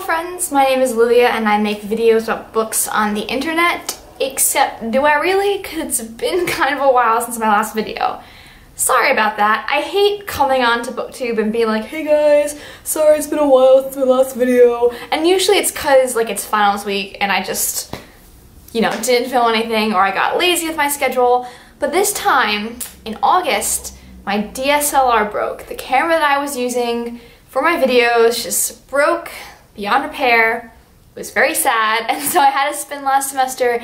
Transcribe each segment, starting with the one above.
friends, my name is Livia and I make videos about books on the internet. Except, do I really? Because it's been kind of a while since my last video. Sorry about that. I hate coming on to BookTube and being like, hey guys, sorry it's been a while since my last video. And usually it's because like it's finals week and I just, you know, didn't film anything or I got lazy with my schedule. But this time, in August, my DSLR broke. The camera that I was using for my videos just broke beyond repair. It was very sad, and so I had to spend last semester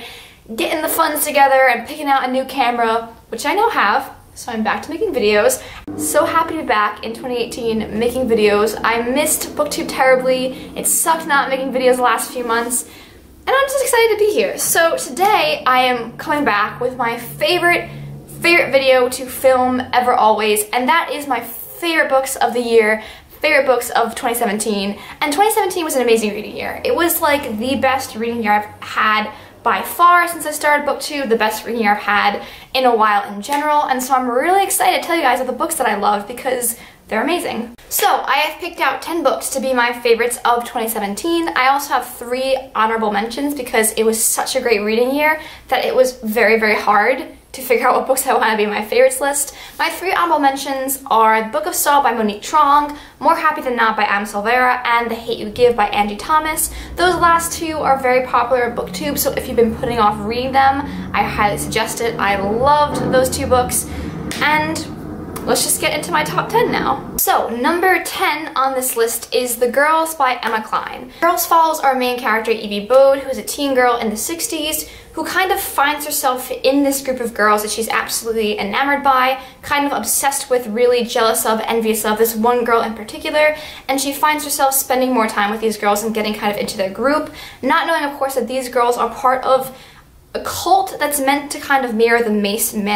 getting the funds together and picking out a new camera, which I now have, so I'm back to making videos. So happy to be back in 2018 making videos. I missed BookTube terribly. It sucked not making videos the last few months, and I'm just excited to be here. So today I am coming back with my favorite video to film ever always, and that is my favorite books of the year, favorite books of 2017. And 2017 was an amazing reading year. It was like the best reading year I've had by far since I started BookTube, the best reading year I've had in a while in general, and so I'm really excited to tell you guys about the books that I love because they're amazing. So I have picked out 10 books to be my favorites of 2017. I also have 3 honorable mentions because it was such a great reading year that it was very, very hard to figure out what books I want to be in my favorites list. My 3 honorable mentions are The Book of Saul by Monique Trong, More Happy Than Not by Am Silvera, and The Hate You Give by Angie Thomas. Those last 2 are very popular at BookTube, so if you've been putting off reading them, I highly suggest it. I loved those 2 books, and let's just get into my top 10 now. So, number 10 on this list is The Girls by Emma Cline. Girls follows our main character, Evie Bode, who is a teen girl in the 60s, who kind of finds herself in this group of girls that she's absolutely enamored by, kind of obsessed with, really jealous of, envious of, this one girl in particular, and she finds herself spending more time with these girls and getting kind of into their group, not knowing, of course, that these girls are part of a cult that's meant to kind of mirror the Manson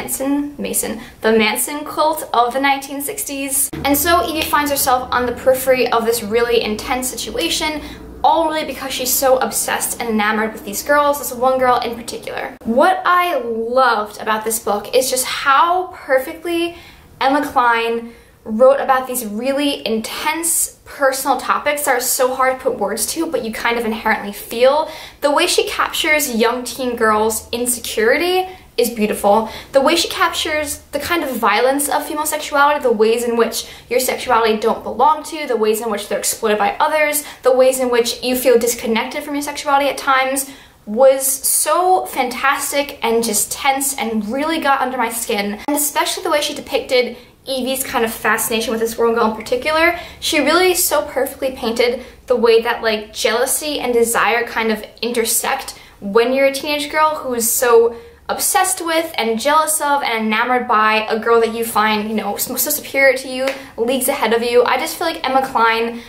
cult of the 1960s. And so Evie finds herself on the periphery of this really intense situation, all really because she's so obsessed and enamored with these girls, this one girl in particular. What I loved about this book is just how perfectly Emma Cline wrote about these really intense personal topics that are so hard to put words to, but you kind of inherently feel. The way she captures young teen girls' insecurity is beautiful. The way she captures the kind of violence of female sexuality, the ways in which your sexuality don't belong to, the ways in which they're exploited by others, the ways in which you feel disconnected from your sexuality at times, was so fantastic and just tense and really got under my skin. And especially the way she depicted Evie's kind of fascination with this one girl in particular. She really so perfectly painted the way that like jealousy and desire kind of intersect when you're a teenage girl who is so obsessed with and jealous of and enamored by a girl that you find, you know, so superior to you, leagues ahead of you. I just feel like Emma Cline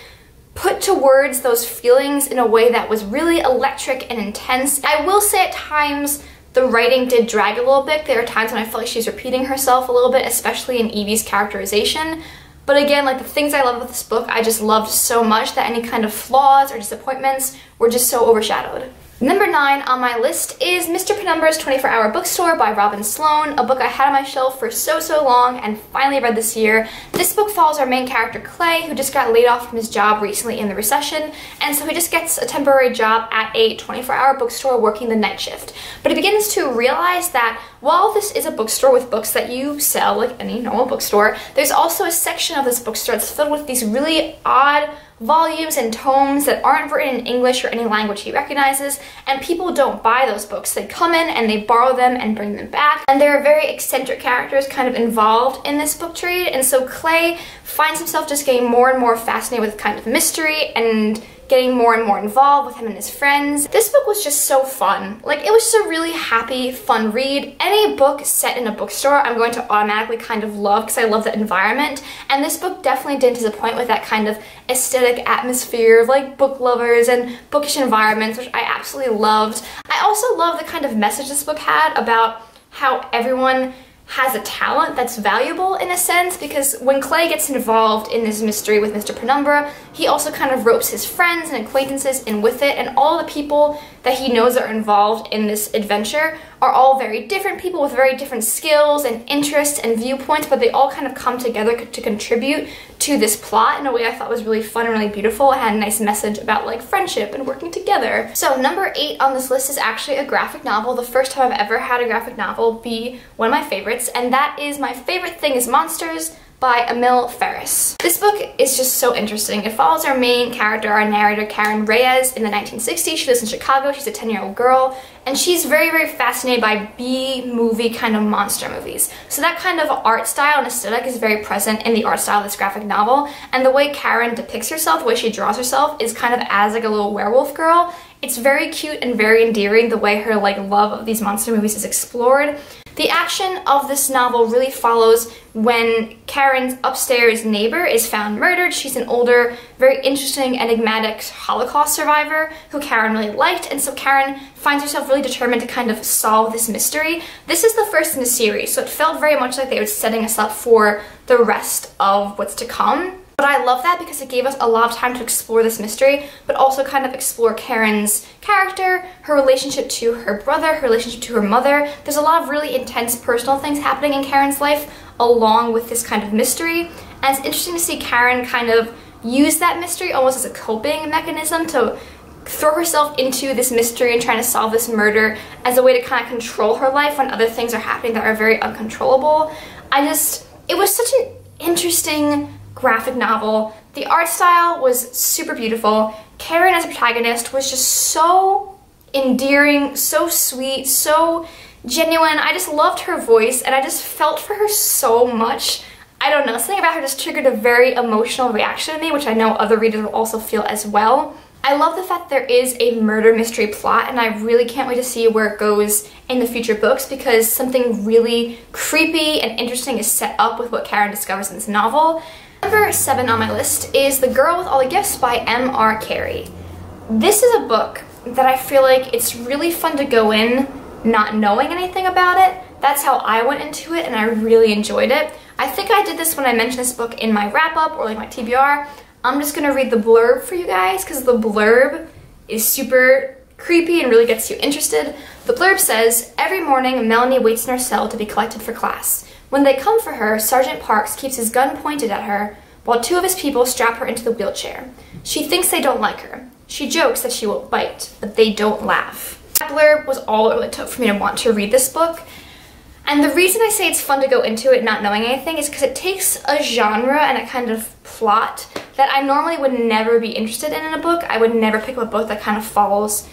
put to words those feelings in a way that was really electric and intense. I will say at times the writing did drag a little bit. There are times when I felt like she's repeating herself a little bit, especially in Evie's characterization. But again, like the things I love about this book, I just loved so much that any kind of flaws or disappointments were just so overshadowed. Number 9 on my list is Mr. Penumbra's 24-Hour Bookstore by Robin Sloan, a book I had on my shelf for so long and finally read this year. This book follows our main character Clay, who just got laid off from his job recently in the recession, and so he just gets a temporary job at a 24-hour bookstore working the night shift. But he begins to realize that while this is a bookstore with books that you sell like any normal bookstore, there's also a section of this bookstore that's filled with these really odd volumes and tomes that aren't written in English or any language he recognizes, and people don't buy those books. They come in and they borrow them and bring them back, and there are very eccentric characters kind of involved in this book trade, and so Clay finds himself just getting more and more fascinated with kind of mystery and getting more and more involved with him and his friends. This book was just so fun. Like, it was just a really happy, fun read. Any book set in a bookstore I'm going to automatically kind of love because I love that environment, and this book definitely didn't disappoint with that kind of aesthetic atmosphere of like book lovers and bookish environments, which I absolutely loved. I also love the kind of message this book had about how everyone has a talent that's valuable in a sense, because when Clay gets involved in this mystery with Mr. Penumbra, he also kind of ropes his friends and acquaintances in with it, and all the people that he knows are involved in this adventure are all very different people with very different skills and interests and viewpoints, but they all kind of come together to contribute to this plot in a way I thought was really fun and really beautiful. It had a nice message about like friendship and working together. So number 8 on this list is actually a graphic novel, the first time I've ever had a graphic novel be one of my favorites, and that is My Favorite Thing is Monsters by Emil Ferris. This book is just so interesting. It follows our main character, our narrator, Karen Reyes, in the 1960s. She lives in Chicago. She's a 10-year-old girl, and she's very, very fascinated by B-movie kind of monster movies. So that kind of art style and aesthetic is very present in the art style of this graphic novel, and the way Karen depicts herself, the way she draws herself, is kind of as like a little werewolf girl. It's very cute and very endearing the way her like love of these monster movies is explored. The action of this novel really follows when Karen's upstairs neighbor is found murdered. She's an older, very interesting, enigmatic Holocaust survivor who Karen really liked, and so Karen finds herself really determined to kind of solve this mystery. This is the first in the series, so it felt very much like they were setting us up for the rest of what's to come. But I love that because it gave us a lot of time to explore this mystery, but also kind of explore Karen's character, her relationship to her brother, her relationship to her mother. There's a lot of really intense personal things happening in Karen's life along with this kind of mystery. And it's interesting to see Karen kind of use that mystery almost as a coping mechanism to throw herself into this mystery and trying to solve this murder as a way to kind of control her life when other things are happening that are very uncontrollable. It was such an interesting graphic novel. The art style was super beautiful. Karen as a protagonist was just so endearing, so sweet, so genuine. I just loved her voice and I just felt for her so much. I don't know, something about her just triggered a very emotional reaction in me, which I know other readers will also feel as well. I love the fact there is a murder mystery plot, and I really can't wait to see where it goes in the future books because something really creepy and interesting is set up with what Karen discovers in this novel. Number 7 on my list is The Girl with All the Gifts by M.R. Carey. This is a book that I feel like it's really fun to go in not knowing anything about it. That's how I went into it, and I really enjoyed it. I think I did this when I mentioned this book in my wrap-up or like my TBR. I'm just gonna read the blurb for you guys because the blurb is super creepy and really gets you interested. The blurb says, every morning Melanie waits in her cell to be collected for class. When they come for her, Sergeant Parks keeps his gun pointed at her while 2 of his people strap her into the wheelchair. She thinks they don't like her. She jokes that she will bite, but they don't laugh. That blurb was all it really took for me to want to read this book. And the reason I say it's fun to go into it not knowing anything is because it takes a genre and a kind of plot that I normally would never be interested in a book. I would never pick up a book that kind of follows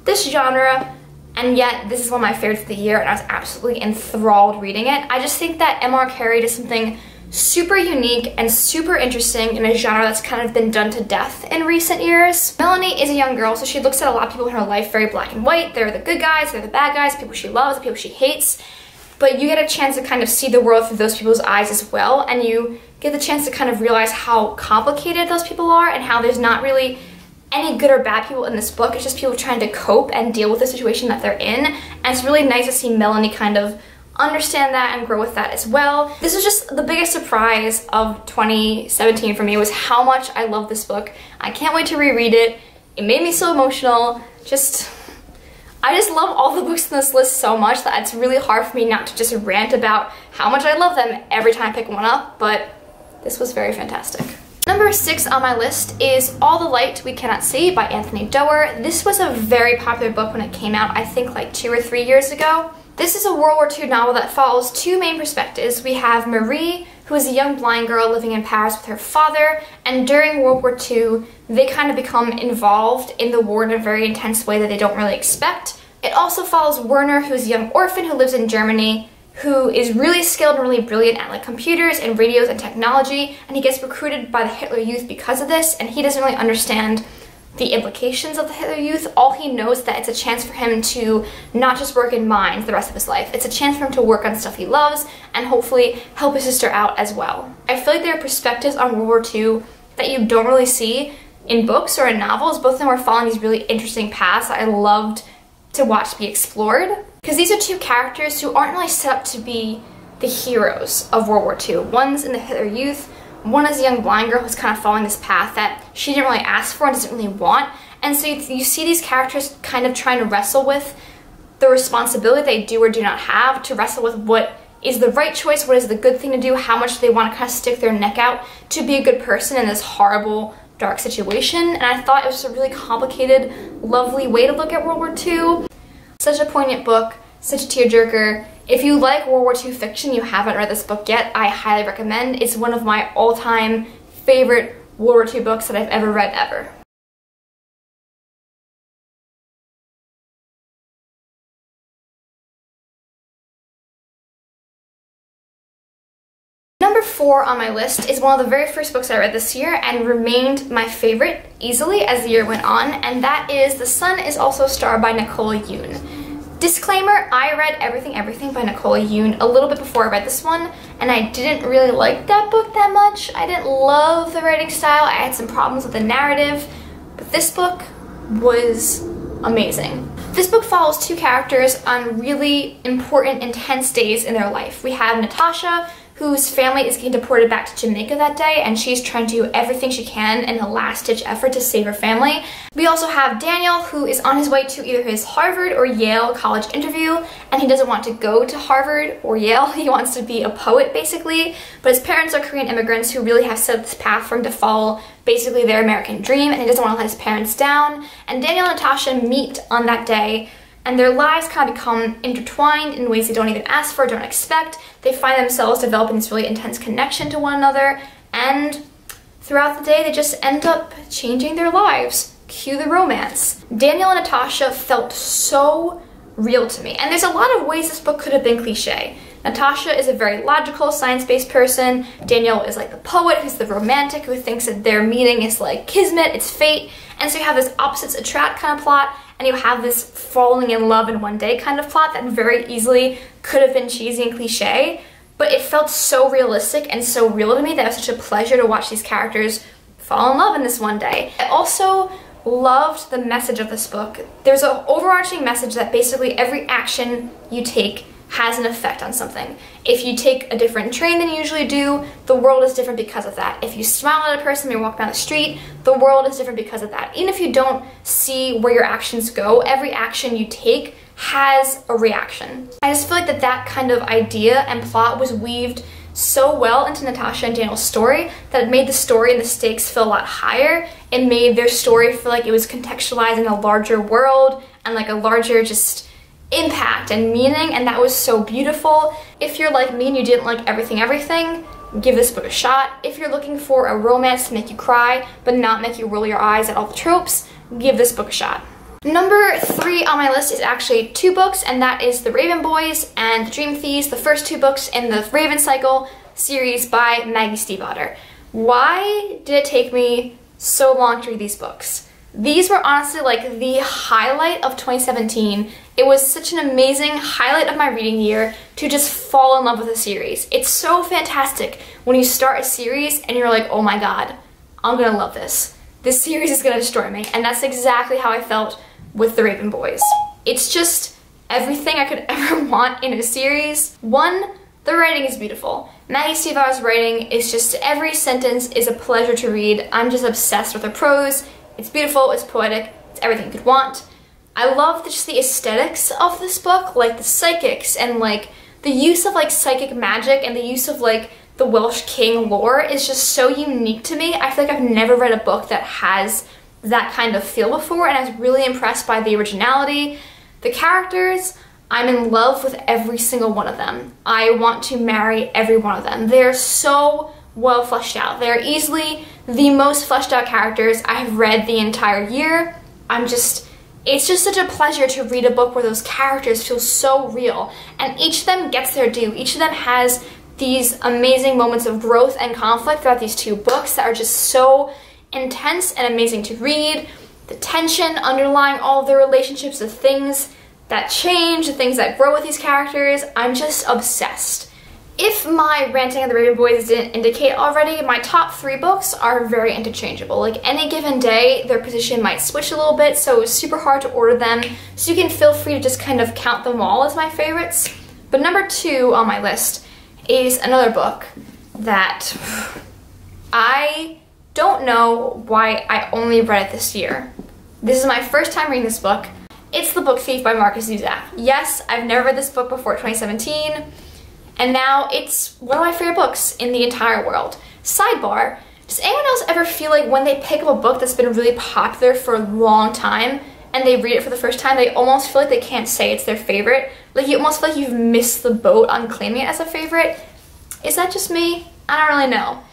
this genre, and yet this is one of my favorites of the year and I was absolutely enthralled reading it. I just think that M.R. Carey did something super unique and super interesting in a genre that's kind of been done to death in recent years. Melanie is a young girl, so she looks at a lot of people in her life very black and white. They're the good guys, they're the bad guys, people she loves, people she hates. But you get a chance to kind of see the world through those people's eyes as well, and you get the chance to kind of realize how complicated those people are and how there's not really any good or bad people in this book. It's just people trying to cope and deal with the situation that they're in, and it's really nice to see Melanie kind of understand that and grow with that as well. This was just the biggest surprise of 2017 for me, was how much I love this book. I can't wait to reread it. It made me so emotional. I just love all the books in this list so much that it's really hard for me not to just rant about how much I love them every time I pick one up, but this was very fantastic. Number 6 on my list is All the Light We Cannot See by Anthony Doerr. This was a very popular book when it came out, I think like 2 or 3 years ago. This is a World War II novel that follows 2 main perspectives. We have Marie, who is a young blind girl living in Paris with her father, and during World War II, they kind of become involved in the war in a very intense way that they don't really expect. It also follows Werner, who's a young orphan who lives in Germany, who is really skilled and really brilliant at like computers and radios and technology, and he gets recruited by the Hitler Youth because of this, and he doesn't really understand the implications of the Hitler Youth. All he knows is that it's a chance for him to not just work in mines the rest of his life. It's a chance for him to work on stuff he loves and hopefully help his sister out as well. I feel like there are perspectives on World War II that you don't really see in books or in novels. Both of them are following these really interesting paths that I loved to watch be explored. Because these are 2 characters who aren't really set up to be the heroes of World War II. One's in the Hitler Youth, one is a young blind girl who's kind of following this path that she didn't really ask for and doesn't really want. And so you see these characters kind of trying to wrestle with the responsibility they do or do not have to wrestle with what is the right choice, what is the good thing to do, how much they want to kind of stick their neck out to be a good person in this horrible, dark situation. And I thought it was a really complicated, lovely way to look at World War II. Such a poignant book, such a tearjerker. If you like World War II fiction, you haven't read this book yet, I highly recommend. It's one of my all-time favorite World War II books that I've ever read ever. Number 4 on my list is one of the very first books I read this year and remained my favorite easily as the year went on, and that is The Sun is Also Starred by Nicola Yoon. Disclaimer, I read Everything by Nicola Yoon a little bit before I read this one, and I didn't really like that book that much. I didn't love the writing style, I had some problems with the narrative, but this book was amazing. This book follows two characters on really important, intense days in their life. We have Natasha, whose family is getting deported back to Jamaica that day, and she's trying to do everything she can in a last-ditch effort to save her family. We also have Daniel, who is on his way to either his Harvard or Yale college interview, and he doesn't want to go to Harvard or Yale. He wants to be a poet, basically, but his parents are Korean immigrants who really have set this path for him to follow basically their American dream, and he doesn't want to let his parents down. And Daniel and Natasha meet on that day, and their lives kind of become intertwined in ways they don't even ask for, don't expect. They find themselves developing this really intense connection to one another, and throughout the day they just end up changing their lives. Cue the romance. Daniel and Natasha felt so real to me, and there's a lot of ways this book could have been cliche. Natasha is a very logical, science-based person. Daniel is like the poet who's the romantic who thinks that their meeting is like kismet, it's fate, and so you have this opposites attract kind of plot, and you have this falling in love in one day kind of plot that very easily could have been cheesy and cliche, but it felt so realistic and so real to me that it was such a pleasure to watch these characters fall in love in this one day. I also loved the message of this book. There's an overarching message that basically every action you take has an effect on something. If you take a different train than you usually do, the world is different because of that. If you smile at a person when you walk down the street, the world is different because of that. Even if you don't see where your actions go, every action you take has a reaction. I just feel like that kind of idea and plot was weaved so well into Natasha and Daniel's story that it made the story and the stakes feel a lot higher. It made their story feel like it was contextualized in a larger world and like a larger just impact and meaning, and that was so beautiful. If you're like me and you didn't like Everything, give this book a shot. If you're looking for a romance to make you cry but not make you roll your eyes at all the tropes, give this book a shot. Number 3 on my list is actually 2 books, and that is The Raven Boys and The Dream Thieves, the first 2 books in the Raven Cycle series by Maggie Stiefvater. Why did it take me so long to read these books? These were honestly like the highlight of 2017. It was such an amazing highlight of my reading year to just fall in love with a series. It's so fantastic when you start a series and you're like, oh my god, I'm gonna love this. This series is gonna destroy me. And that's exactly how I felt with The Raven Boys. It's just everything I could ever want in a series. 1, the writing is beautiful. Maggie Stiefvater's writing is just, every sentence is a pleasure to read. I'm just obsessed with her prose. It's beautiful, it's poetic, it's everything you could want. I love just the aesthetics of this book, like the psychics and like the use of like psychic magic and the use of like the Welsh king lore is just so unique to me. I feel like I've never read a book that has that kind of feel before, and I was really impressed by the originality. The characters, I'm in love with every single one of them. I want to marry every one of them. They're so well fleshed out. They're easily the most fleshed out characters I have read the entire year. It's just such a pleasure to read a book where those characters feel so real, and each of them gets their due. Each of them has these amazing moments of growth and conflict throughout these 2 books that are just so intense and amazing to read. The tension underlying all of their relationships, the things that change, the things that grow with these characters, I'm just obsessed. If my ranting of The Raven Boys didn't indicate already, my top 3 books are very interchangeable. Like any given day, their position might switch a little bit, so it's super hard to order them, so you can feel free to just kind of count them all as my favorites. But number 2 on my list is another book that I don't know why I only read it this year. This is my first time reading this book, It's The Book Thief by Marcus Zusak. Yes, I've never read this book before 2017, and now it's one of my favorite books in the entire world. Sidebar, does anyone else ever feel like when they pick up a book that's been really popular for a long time and they read it for the first time, they almost feel like they can't say it's their favorite? Like you almost feel like you've missed the boat on claiming it as a favorite? Is that just me? I don't really know.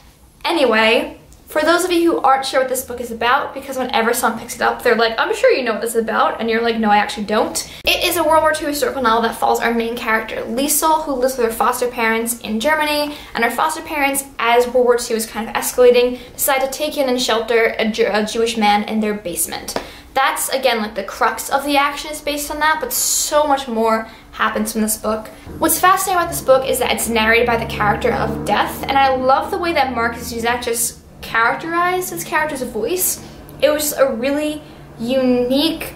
Anyway, for those of you who aren't sure what this book is about, because whenever someone picks it up, they're like, I'm sure you know what this is about, and you're like, no, I actually don't. It is a World War II historical novel that follows our main character, Liesel, who lives with her foster parents in Germany, and her foster parents, as World War II is kind of escalating, decide to take in and shelter a Jewish man in their basement. That's, again, like the crux of the action is based on that, but so much more happens from this book. What's fascinating about this book is that it's narrated by the character of Death, and I love the way that Marcus Zusak just characterized his character's voice. It was just a really unique,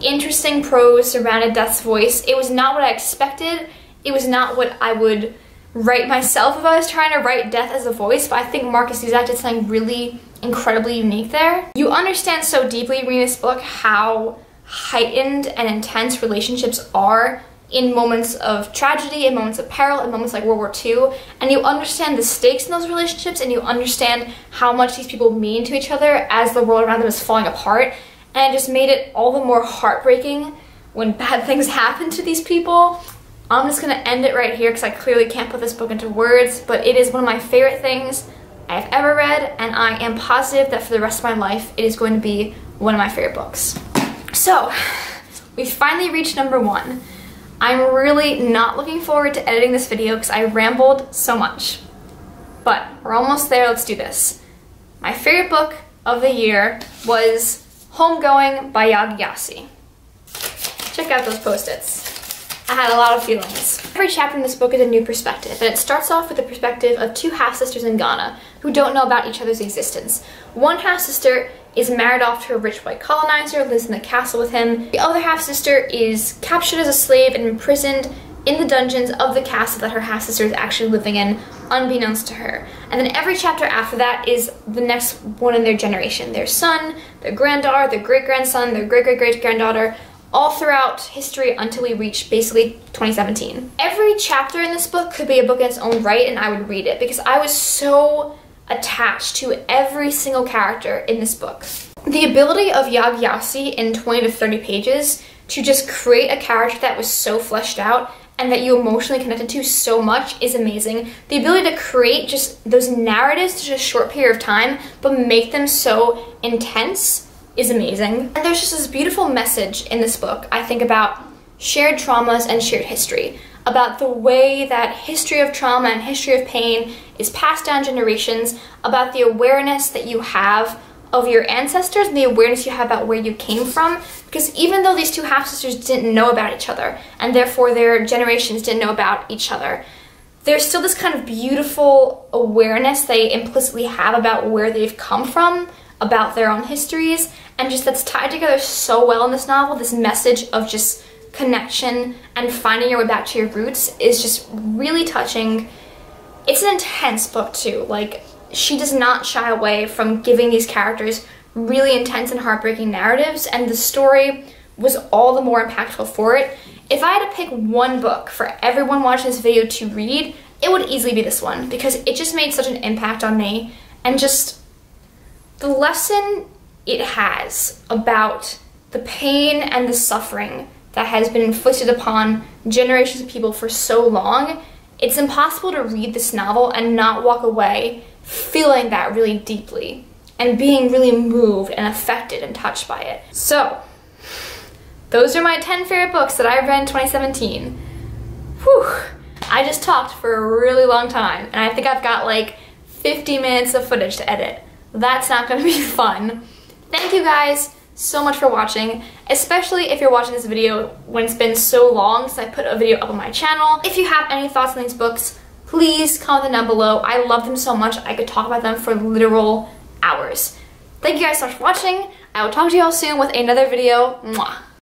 interesting prose surrounded Death's voice. It was not what I expected. It was not what I would write myself if I was trying to write Death as a voice, but I think Marcus Zusak did something really incredibly unique there. You understand so deeply reading this book how heightened and intense relationships are in moments of tragedy, in moments of peril, in moments like World War II, and you understand the stakes in those relationships, and you understand how much these people mean to each other as the world around them is falling apart, and it just made it all the more heartbreaking when bad things happen to these people. I'm just gonna end it right here because I clearly can't put this book into words, but it is one of my favorite things I've ever read, and I am positive that for the rest of my life it is going to be one of my favorite books. So, we've finally reached number 1. I'm really not looking forward to editing this video because I rambled so much. But we're almost there, let's do this. My favorite book of the year was Homegoing by Yagiyasi. Check out those post-its. I had a lot of feelings. Every chapter in this book is a new perspective, and it starts off with the perspective of 2 half-sisters in Ghana who don't know about each other's existence. One half-sister is married off to a rich white colonizer, lives in the castle with him. The other half-sister is captured as a slave and imprisoned in the dungeons of the castle that her half-sister is actually living in, unbeknownst to her. And then every chapter after that is the next one in their generation. Their son, their granddaughter, their great-grandson, their great-great-great-granddaughter, all throughout history until we reach basically 2017. Every chapter in this book could be a book in its own right, and I would read it because I was so attached to every single character in this book. The ability of Yagiyasi in 20 to 30 pages to just create a character that was so fleshed out and that you emotionally connected to so much is amazing. The ability to create just those narratives in just a short period of time but make them so intense is amazing. And there's just this beautiful message in this book, I think, about shared traumas and shared history, about the way that history of trauma and history of pain is passed down generations, about the awareness that you have of your ancestors and the awareness you have about where you came from, because even though these 2 half-sisters didn't know about each other, and therefore their generations didn't know about each other, there's still this kind of beautiful awareness they implicitly have about where they've come from, about their own histories, and just that's tied together so well in this novel. This message of just connection and finding your way back to your roots is just really touching. It's an intense book too. Like, she does not shy away from giving these characters really intense and heartbreaking narratives, and the story was all the more impactful for it. If I had to pick one book for everyone watching this video to read, it would easily be this one, because it just made such an impact on me, and just the lesson it has about the pain and the suffering that has been inflicted upon generations of people for so long. It's impossible to read this novel and not walk away feeling that really deeply and being really moved and affected and touched by it. So, those are my 10 favorite books that I read in 2017. Whew, I just talked for a really long time, and I think I've got like 50 minutes of footage to edit. That's not gonna be fun. Thank you guys so much for watching, especially if you're watching this video when it's been so long since I put a video up on my channel. If you have any thoughts on these books, please comment them down below. I love them so much, I could talk about them for literal hours. Thank you guys so much for watching. I will talk to you all soon with another video. Mwah.